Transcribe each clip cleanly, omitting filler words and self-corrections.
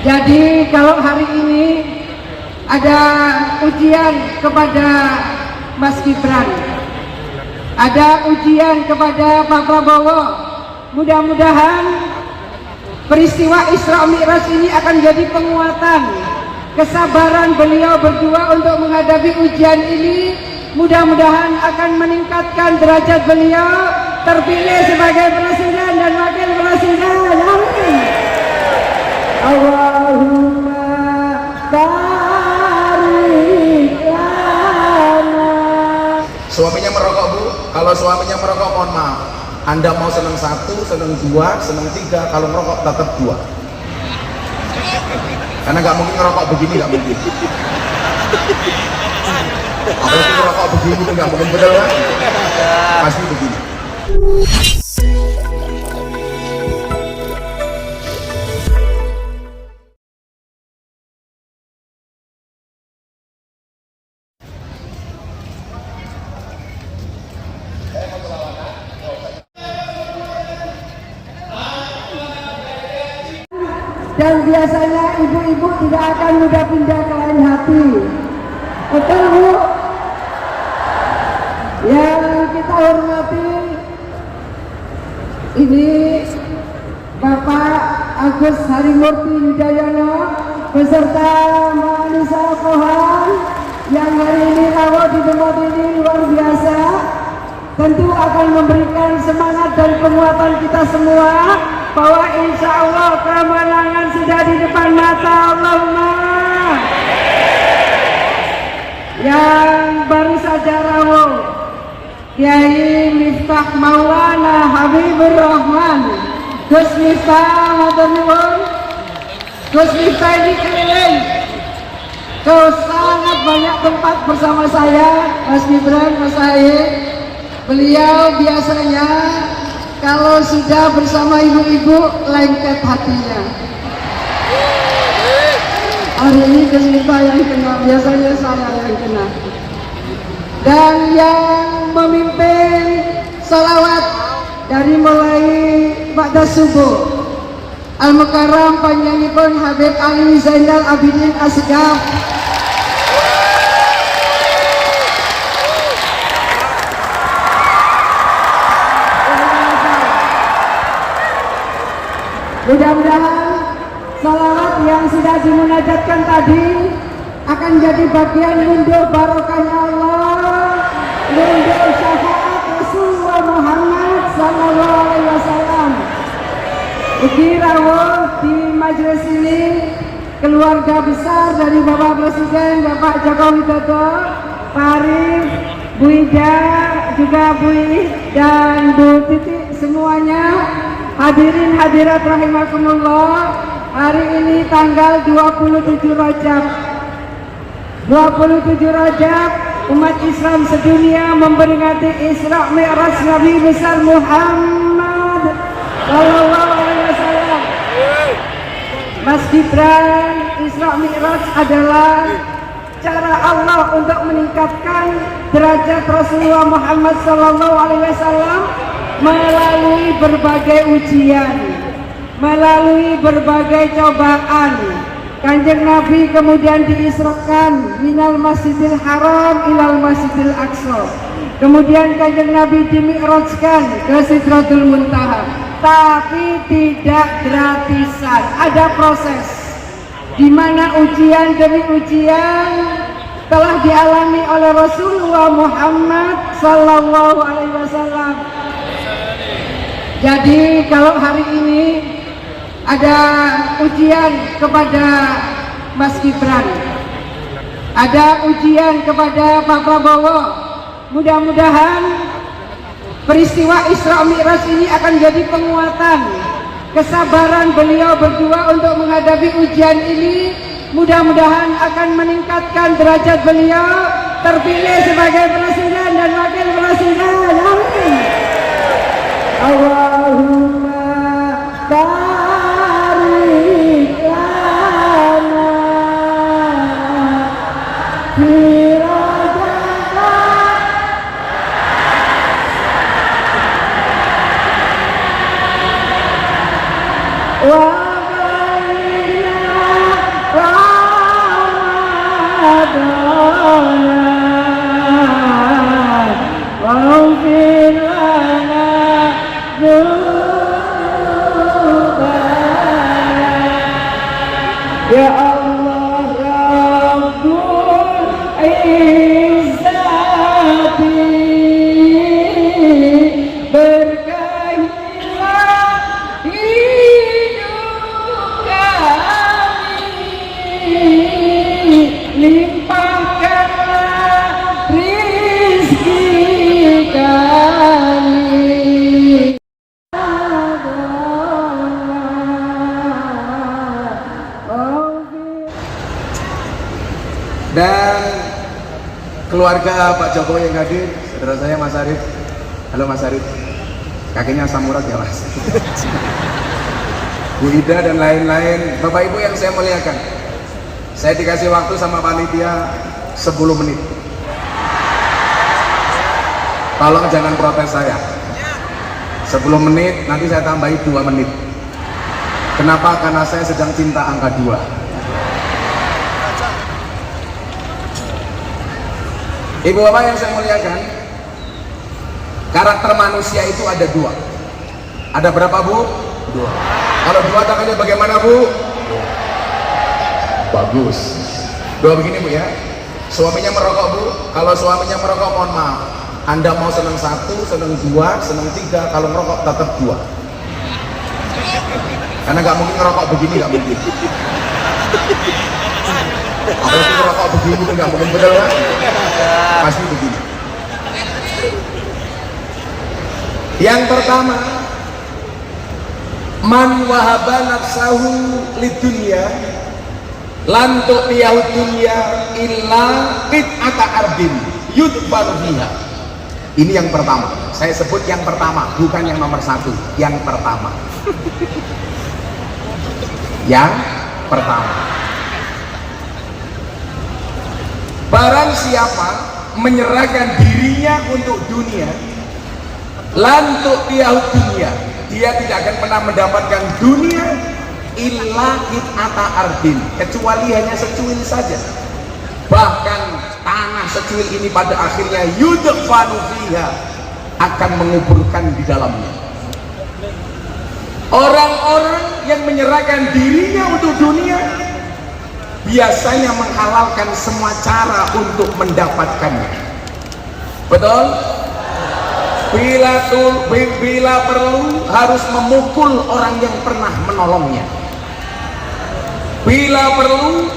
Jadi kalau hari ini ada ujian kepada Mas Gibran, ada ujian kepada Pak Prabowo, mudah-mudahan peristiwa Isra Mi'raj ini akan jadi penguatan kesabaran beliau berdua untuk menghadapi ujian ini. Mudah-mudahan akan meningkatkan derajat beliau terpilih sebagai presiden dan wakil presiden. Amin. Allahumma barik lana. Suaminya merokok, Bu. Kalau suaminya merokok, mohon maaf, Anda mau senang satu, senang dua, senang tiga, kalau merokok tetap dua. Karena nggak mungkin ngerokok begini, nggak mungkin. Apalagi ngerokok begini itu nggak mungkin, betul kan? Pasti begini. Dan biasanya ibu-ibu tidak akan mudah pindah ke lain hati. Betul, Bu? Yang kita hormati ini Bapak Agus Harimurti Yudhoyono beserta Mbak Anissa Pohan yang hari ini rawuh di tempat ini luar biasa. Tentu akan memberikan semangat dan penguatan kita semua bahwa insya Allah kemenangan sudah di depan mata. Allahumma. Yang baru saja rawuh Kiai Miftah Maulana Habibur Rahman, Gus Miftah, matur nuwun. Gus Miftah ini keliling ke sangat banyak tempat bersama saya, Mas Gibran, Mas Ahy. Beliau biasanya kalau sudah bersama ibu-ibu lengket hatinya. Hari ini Gus Miftah yang kena, biasanya saya yang kena. Dan yang memimpin salawat dari mulai ba'da subuh Al-Mukarram panjenenganipun Habib Ali Zainal Abidin Asgaf. Mudah-mudahan salawat yang sudah dimunajatkan tadi akan jadi bagian ngunduh barokahnya Allah, ngunduh syafaat Rasulullah Muhammad sallallahu alaihi wasallam. Ugi rawuh di majelis ini keluarga besar dari Bapak Presiden Bapak Joko Widodo, Pak Arif, Bu Ida, juga Bu Iih dan Bu Titi, semuanya hadirin hadirat rahimakumullah. Hari ini tanggal 27 Rajab. 27 Rajab umat Islam sedunia memperingati Isra Mi'raj Nabi besar Muhammad sallallahu alaihi wasallam. Mas Gibran, Isra Mi'raj adalah cara Allah untuk meningkatkan derajat Rasulullah Muhammad sallallahu alaihi wasallam melalui berbagai ujian, melalui berbagai cobaan. Kanjeng Nabi kemudian diisrakan minal Masjidil Haram ilal Masjidil Aqsa. Kemudian Kanjeng Nabi dimi'rajkan ke Sidratul Muntaha. Tapi tidak gratisan, ada proses di mana ujian demi ujian telah dialami oleh Rasulullah Muhammad sallallahu alaihi wasallam. Jadi kalau hari ini ada ujian kepada Mas Gibran, ada ujian kepada Pak Prabowo, mudah-mudahan peristiwa Isra Mi'raj ini akan jadi penguatan kesabaran beliau berdua untuk menghadapi ujian ini. Mudah-mudahan akan meningkatkan derajat beliau terpilih sebagai presiden dan wakil presiden. Amin. Allahumma barik lana fi Rajab wa barik lana Ya Allah Rabbul Izzati, berkahilah hidup kami, limpahkanlah rizki kami. Dan keluarga Pak Jokowi yang hadir, saudara saya Mas Arif. Halo Mas Arif, kakinya asam urat ya Mas. Bu Ida dan lain-lain, Bapak Ibu yang saya muliakan, saya dikasih waktu sama panitia 10 menit. Tolong jangan protes saya. 10 menit, nanti saya tambahi 2 menit. Kenapa? Karena saya sedang cinta angka 2. Ibu bapak yang saya muliakan, karakter manusia itu ada 2. Ada berapa bu? 2. Kalau 2 tangannya bagaimana bu? Bagus. 2 begini bu ya. Suaminya merokok bu. Kalau suaminya merokok, mohon maaf, Anda mau senang 1, senang 2, senang 3. Kalau merokok tetap 2. Karena nggak mungkin ngerokok begini, nggak mungkin. Apalagi ngerokok begini itu nggak mungkin, betul kan? Pasti begini. Yang pertama, man wahaba nafsahu lidunya lan tu'tiyahu dunya illa qit'ata ardin yudfar fiha. Ini yang pertama. Saya sebut yang pertama, bukan yang nomor 1. Yang pertama. Yang pertama. Barang siapa menyerahkan dirinya untuk dunia, lantuk tiahu dunia, dia tidak akan pernah mendapatkan dunia illa qit'ata ardin, kecuali hanya secuil saja. Bahkan tanah secuil ini pada akhirnya yudfanu fiha, akan menguburkan di dalamnya. Orang-orang yang menyerahkan dirinya untuk dunia biasanya menghalalkan semua cara untuk mendapatkannya. Betul? Bila perlu harus memukul orang yang pernah menolongnya. Bila perlu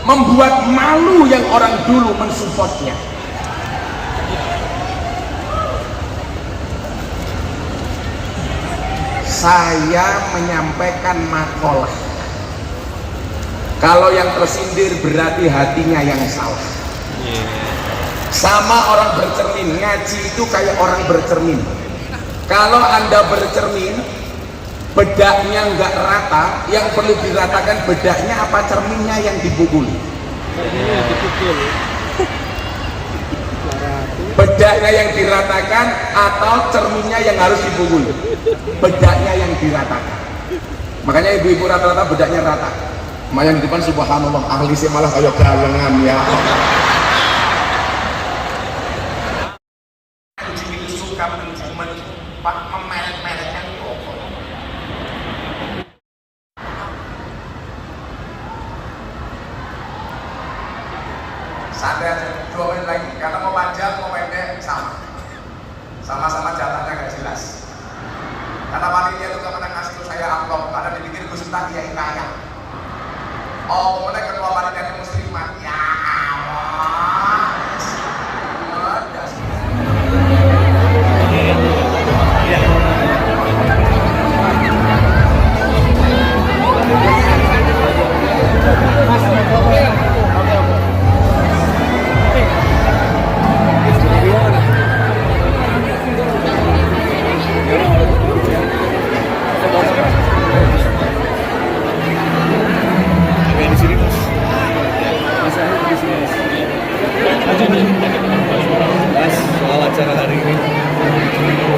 membuat malu yang orang dulu mensupportnya. Saya menyampaikan makalah. Kalau yang tersindir berarti hatinya yang salah. Sama orang bercermin, ngaji itu kayak orang bercermin. Kalau Anda bercermin, bedaknya nggak rata, yang perlu diratakan bedaknya apa cerminnya yang dipukul? Bedaknya yang diratakan atau cerminnya yang harus dipukul? Bedaknya yang diratakan. Makanya ibu-ibu rata-rata bedaknya rata. Makanya di depan subhanallah, ahli sih malah kayak galengan ya. Kucing itu suka memerek-merekkan rokok. Santai aja, 2 menit lagi. Karena mau panjang, mau pendek, sama-sama jalannya gak jelas. Karena panitia itu gak pernah ngasih saya amplop, karena dipikir Gus Miftah dia kaya. Oh, kemudian ketua panitia muslimat, ya Allah. Soal acara hari ini,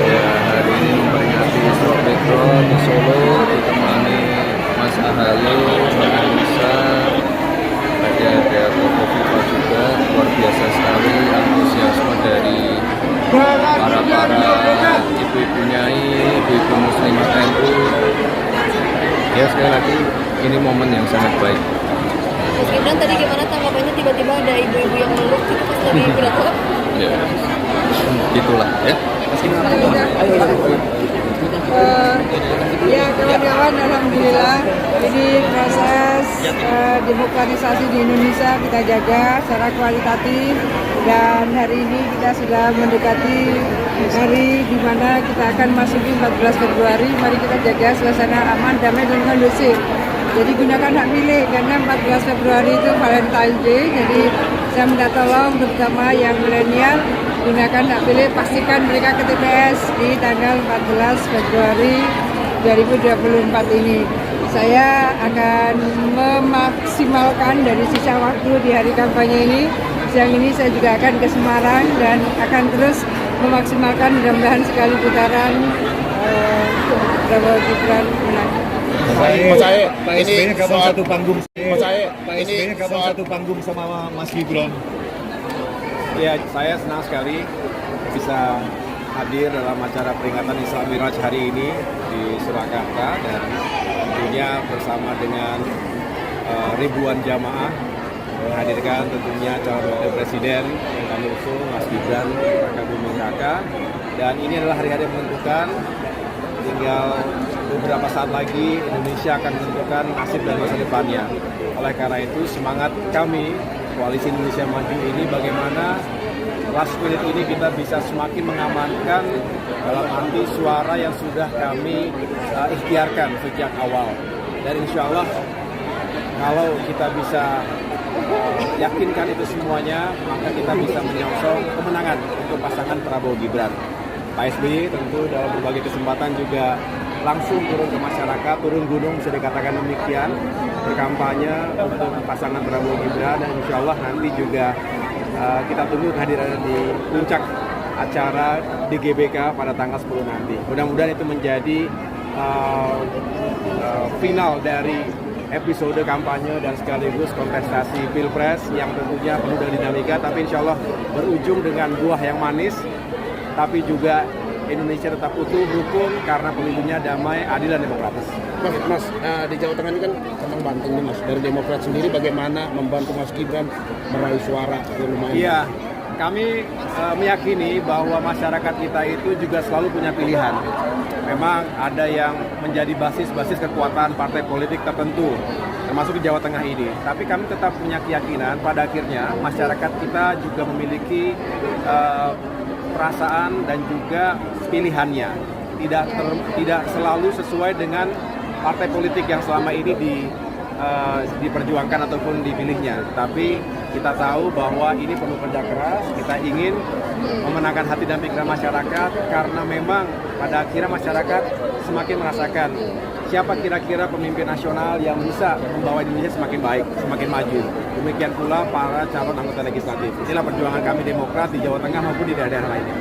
ya hari ini memperingati Isra Mi'raj di Solo, ditemani Mas Ahaye, Mbak Anissa, tadi ada Kofifa juga. Luar biasa sekali antusiasme dari para ibu-ibu nyai, ibu-ibu muslimah NU. Ya sekali lagi ini momen yang sangat baik. Mas Gibran tadi gimana tanggapannya tiba-tiba ada ibu-ibu yang meluk gitu pas lagi pidato? Ya, itulah ya. Ya kawan-kawan, alhamdulillah ini proses demokratisasi di Indonesia kita jaga secara kualitatif, dan hari ini kita sudah mendekati hari di mana kita akan masuki 14 Februari. Mari kita jaga suasana aman, damai dan kondusif. Jadi gunakan hak pilih karena 14 Februari itu Valentine's Day. Jadi saya minta tolong terutama yang milenial, gunakan hak pilih, pastikan mereka ke TPS di tanggal 14 Februari 2024 ini. Saya akan memaksimalkan dari sisa waktu di hari kampanye ini. Siang ini saya juga akan ke Semarang dan akan terus memaksimalkan, mudah-mudahan sekali putaran Prabowo Gibran menang. Mas Ae, ini kapan satu panggung? Mas Ae, Ini ini kapan satu panggung sama Mas Gibran? Ya, saya senang sekali bisa hadir dalam acara peringatan Isra Miraj hari ini di Surakarta, dan tentunya bersama dengan ribuan jamaah menghadirkan tentunya calon wakil presiden yang kami usung, Mas Gibran Raka Buming Raka. Dan ini adalah hari-hari yang menentukan. Tinggal beberapa saat lagi Indonesia akan menentukan nasib dan masa depannya. Oleh karena itu semangat kami Koalisi Indonesia Maju ini bagaimana last minute ini kita bisa semakin mengamankan dalam arti suara yang sudah kami ikhtiarkan sejak awal. Dan insya Allah kalau kita bisa yakinkan itu semuanya, maka kita bisa menyongsong kemenangan untuk pasangan Prabowo Gibran. Pak SBY tentu dalam berbagai kesempatan juga langsung turun ke masyarakat, turun gunung bisa dikatakan demikian, berkampanye untuk pasangan Prabowo Gibran, dan insya Allah nanti juga kita tunggu kehadiran di puncak acara di GBK pada tanggal 10 nanti. Mudah-mudahan itu menjadi final dari episode kampanye dan sekaligus kontestasi Pilpres yang tentunya penuh dengan dinamika, tapi insya Allah berujung dengan buah yang manis, tapi juga Indonesia tetap utuh, rukun, karena pemilunya damai, adil, dan demokratis. Mas, di Jawa Tengah ini kan tentang Banten nih Mas. Dari Demokrat sendiri bagaimana membantu Mas Gibran meraih suara yang lumayan? Iya, kami meyakini bahwa masyarakat kita itu juga selalu punya pilihan. Memang ada yang menjadi basis kekuatan partai politik tertentu, termasuk di Jawa Tengah ini. Tapi kami tetap punya keyakinan pada akhirnya masyarakat kita juga memiliki perasaan dan juga pilihannya. Tidak selalu sesuai dengan partai politik yang selama ini diperjuangkan ataupun dipilihnya. Tapi kita tahu bahwa ini perlu kerja keras, kita ingin memenangkan hati dan pikiran masyarakat, karena memang pada akhirnya masyarakat semakin merasakan siapa kira-kira pemimpin nasional yang bisa membawa Indonesia semakin baik, semakin maju. Demikian pula para calon anggota legislatif. Inilah perjuangan kami Demokrat di Jawa Tengah maupun di daerah-daerah lainnya.